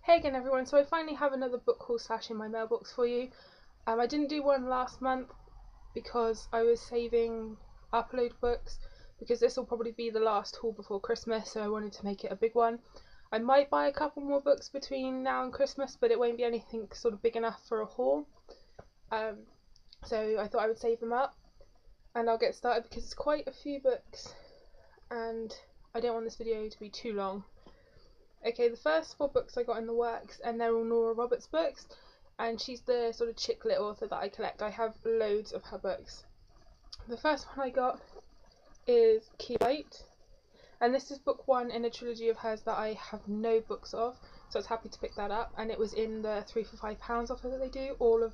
Hey again everyone, so I finally have another book haul / in my mailbox for you. I didn't do one last month because I was saving upload books because this will probably be the last haul before Christmas, so I wanted to make it a big one. I might buy a couple more books between now and Christmas, but it won't be anything sort of big enough for a haul. So I thought I would save them up and I'll get started because it's quite a few books and I don't want this video to be too long. Okay, the first 4 books I got in the works, and they're all Nora Roberts books, and she's the sort of chick lit author that I collect. I have loads of her books. The first one I got is Key Light, and this is book 1 in a trilogy of hers that I have no books of, so I was happy to pick that up, and it was in the 3 for £5 offer that they do, all of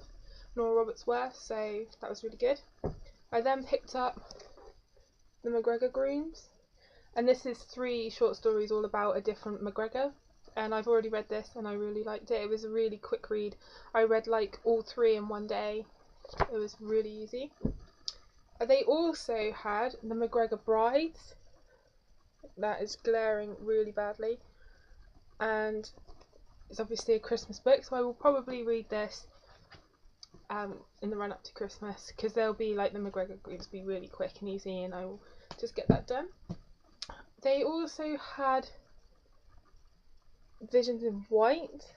Nora Roberts' work, so that was really good. I then picked up The McGregor Grooms, and this is 3 short stories all about a different McGregor, and I've already read this and I really liked it. It was a really quick read. I read like all 3 in one day. It was really easy. They also had The McGregor Brides. That is glaring really badly, and it's obviously a Christmas book, so I will probably read this in the run up to Christmas, because they'll be like The McGregor Grooms, be really quick and easy, and I will just get that done. They also had Visions in White,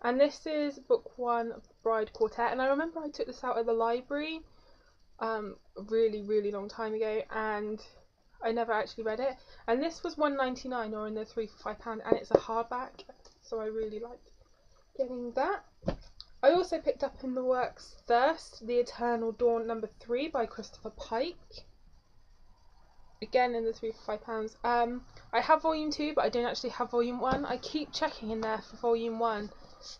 and this is book 1 of the Bride Quartet, and I remember I took this out at the library really long time ago and I never actually read it, and this was £1.99 or in the 3 for £5, and it's a hardback, so I really liked getting that. I also picked up in the works Thirst, The Eternal Dawn #3 by Christopher Pike, again in the 3 for £5. I have volume 2, but I don't actually have volume 1. I keep checking in there for volume 1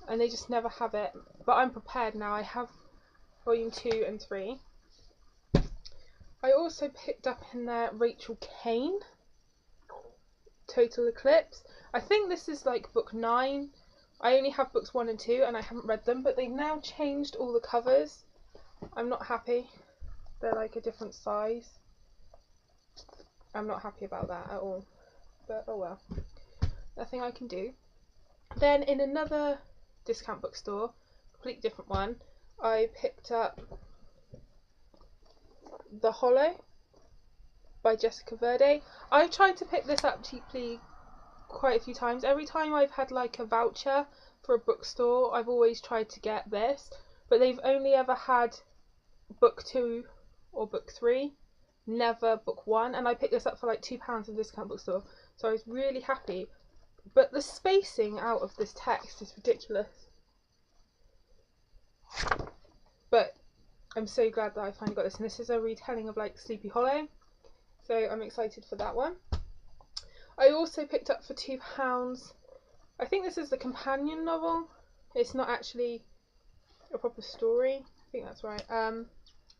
and they just never have it, but I'm prepared now. I have volume 2 and 3. I also picked up in there Rachel Kane, Total Eclipse. I think this is like book 9. I only have books 1 and 2 and I haven't read them, but they've now changed all the covers. I'm not happy. They're like a different size. I'm not happy about that at all, but oh well, nothing I can do. Then in another discount bookstore, completely different one, I picked up The Hollow by Jessica Verde. I've tried to pick this up cheaply quite a few times. Every time I've had like a voucher for a bookstore, I've always tried to get this, but they've only ever had book 2 or book 3, never book 1, and I picked this up for like £2 in a discount bookstore, so I was really happy. But the spacing out of this text is ridiculous. But I'm so glad that I finally got this, and this is a retelling of like Sleepy Hollow, so I'm excited for that one. I also picked up for £2, I think this is the companion novel. It's not actually a proper story. I think that's right.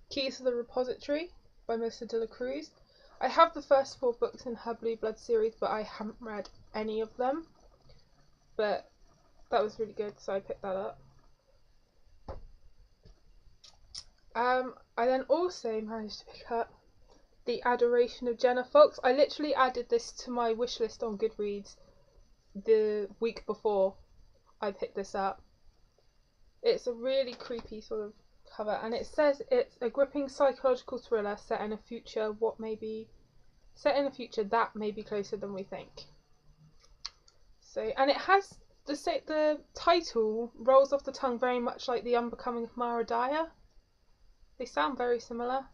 Keys to the Repository by Melissa de la Cruz. I have the first 4 books in her Blue Blood series, but I haven't read any of them. But that was really good, so I picked that up. I then also managed to pick up The Adoration of Jenna Fox. I literally added this to my wish list on Goodreads the week before I picked this up. It's a really creepy sort of cover, and it says it's a gripping psychological thriller set in a future that may be closer than we think. So, and it has the title rolls off the tongue very much like The Unbecoming of Mara Dyer. They sound very similar.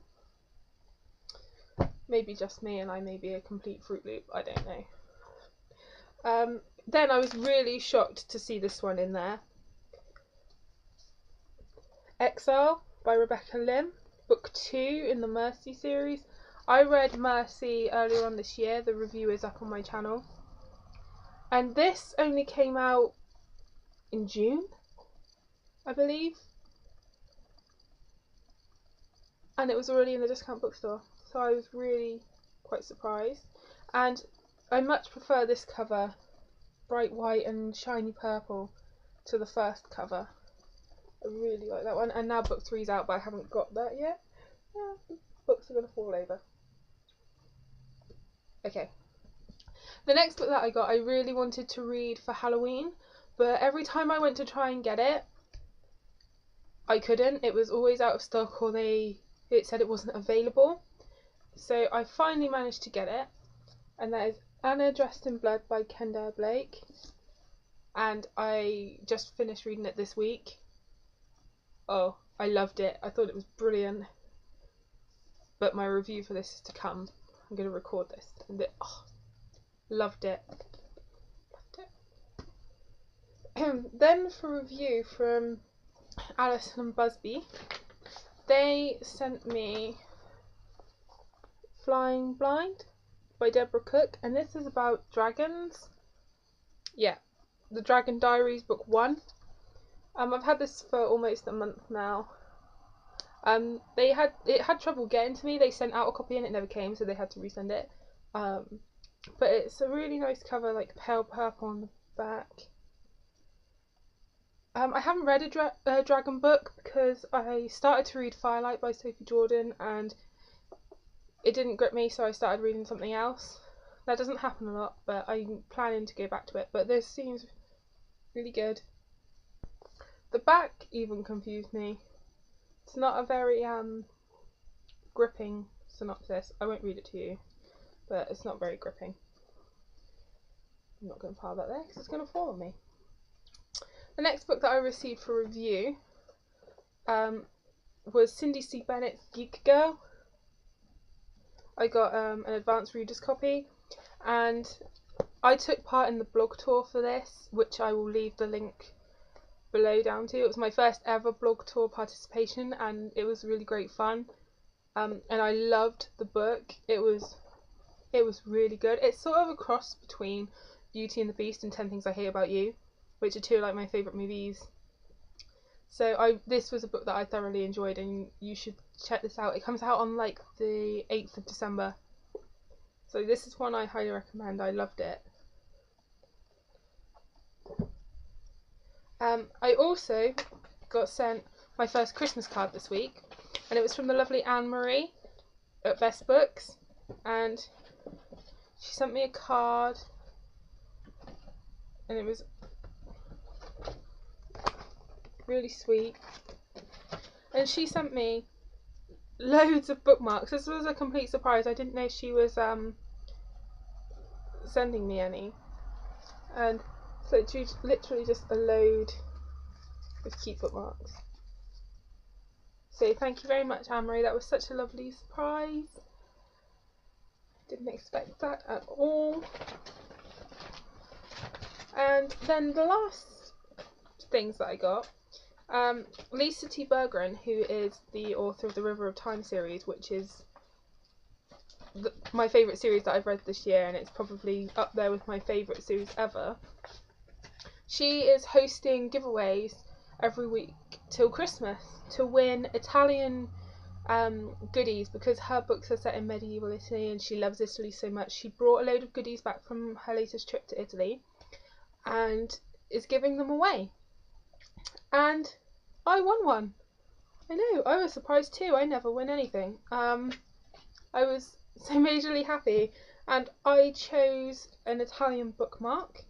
Maybe just me and I may be a complete Fruit Loop, I don't know. Then I was really shocked to see this one in there. Exile by Rebecca Lim, book 2 in the Mercy series. I read Mercy earlier on this year, the review is up on my channel. And this only came out in June, I believe. And it was already in the discount bookstore, so I was really quite surprised. And I much prefer this cover, bright white and shiny purple, to the first cover. I really like that one. And now book 3's out, but I haven't got that yet. Yeah, books are going to fall over. Okay. The next book that I got, I really wanted to read for Halloween, but every time I went to try and get it, I couldn't. It was always out of stock, or it said it wasn't available. So I finally managed to get it, and that is Anna Dressed in Blood by Kendall Blake, and I just finished reading it this week. Oh, I loved it. I thought it was brilliant. But my review for this is to come. I'm going to record this. And loved it. Then for review from Alison and Busby, they sent me Flying Blind by Deborah Cook, and this is about dragons. Yeah, the Dragon Diaries book 1. I've had this for almost a month now. It had trouble getting to me. They sent out a copy and it never came, so they had to resend it. But it's a really nice cover, like pale purple on the back. I haven't read a dragon book because I started to read Firelight by Sophie Jordan and it didn't grip me, so I started reading something else. That doesn't happen a lot, but I'm planning to go back to it. But this seems really good. The back even confused me. It's not a very gripping synopsis. I won't read it to you, but it's not very gripping. I'm not going to pile that there because it's going to fall on me. The next book that I received for review was Cindy C. Bennett's Geek Girl. I got an advanced reader's copy, and I took part in the blog tour for this, which I will leave the link below down to. It was my first ever blog tour participation, and it was really great fun. And I loved the book. It was really good. It's sort of a cross between Beauty and the Beast and 10 Things I Hate About You, which are two of like my favourite movies. So this was a book that I thoroughly enjoyed, and you should check this out. It comes out on like the 8th of December. So this is one I highly recommend. I loved it. I also got sent my first Christmas card this week, and it was from the lovely Anne-Marie at Best Books, and she sent me a card, and it was really sweet. And she sent me loads of bookmarks. This was a complete surprise. I didn't know she was sending me any, and so it's literally just a load of cute bookmarks. So thank you very much, Anne-Marie. That was such a lovely surprise. Didn't expect that at all. And then the last things that I got, Lisa T. Berggren, who is the author of the River of Time series, which is my favourite series that I've read this year, and it's probably up there with my favourite series ever. She is hosting giveaways every week till Christmas to win Italian goodies, because her books are set in medieval Italy and she loves Italy so much. She brought a load of goodies back from her latest trip to Italy and is giving them away. And I won one. I know, I was surprised too. I never win anything. I was so majorly happy, and I chose an Italian bookmark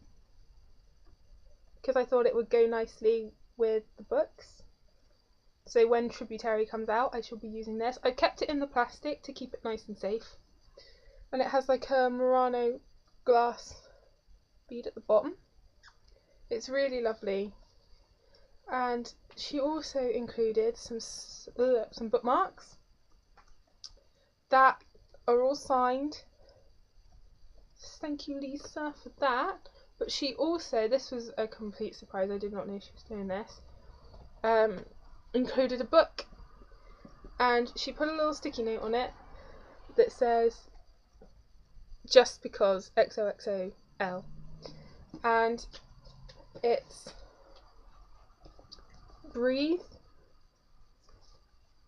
because I thought it would go nicely with the books. So when Tributary comes out, I shall be using this. I kept it in the plastic to keep it nice and safe, and it has like a Murano glass bead at the bottom. It's really lovely. And she also included some bookmarks that are all signed. Thank you, Lisa, for that. But she also, this was a complete surprise, I did not know she was doing this, included a book. And she put a little sticky note on it that says, "Just because XOXOL." And it's Breathe,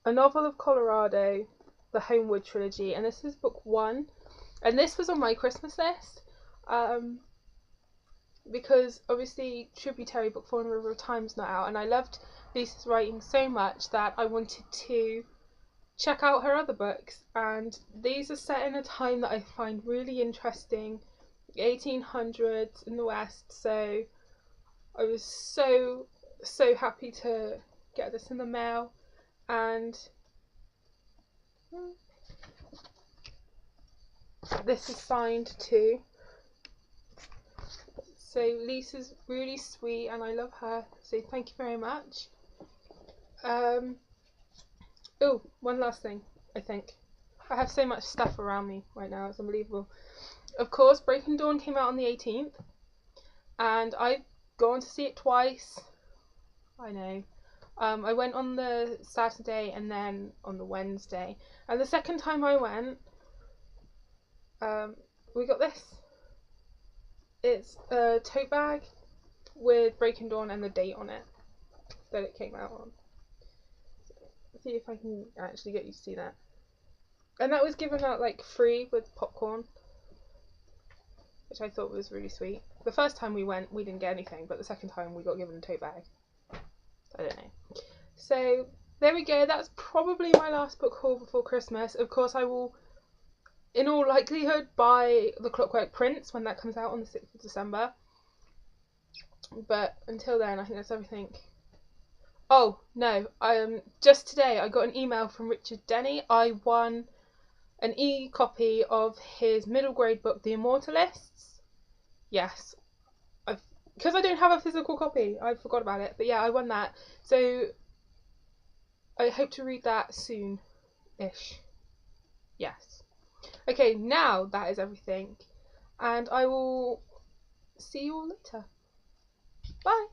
a novel of Colorado, the Homewood trilogy, and this is book 1. And this was on my Christmas list, because obviously Tributary book 4 and the River of Time's not out, and I loved Lisa's writing so much that I wanted to check out her other books. And these are set in a time that I find really interesting, the 1800s in the West, so I was so happy to get this in the mail, and this is signed too. So Lisa's really sweet and I love her, so thank you very much. Oh, one last thing, I think. I have so much stuff around me right now, it's unbelievable. Of course, Breaking Dawn came out on the 18th, and I've gone to see it twice. I know. I went on the Saturday and then on the Wednesday. And the second time I went, we got this. It's a tote bag with Breaking Dawn and the date on it that it came out on. Let's see if I can actually get you to see that. And that was given out like free with popcorn, which I thought was really sweet. The first time we went, we didn't get anything, but the second time we got given a tote bag. I don't know. So there we go. That's probably my last book haul before Christmas. Of course, I will, in all likelihood, buy The Clockwork Prince when that comes out on the 6th of December. But until then, I think that's everything. Oh no! Just today I got an email from Richard Denny. I won an e-copy of his middle grade book, The Immortalists. Yes, because I don't have a physical copy, I forgot about it. But yeah, I won that. So I hope to read that soon-ish. Yes. Okay, now that is everything. And I will see you all later. Bye!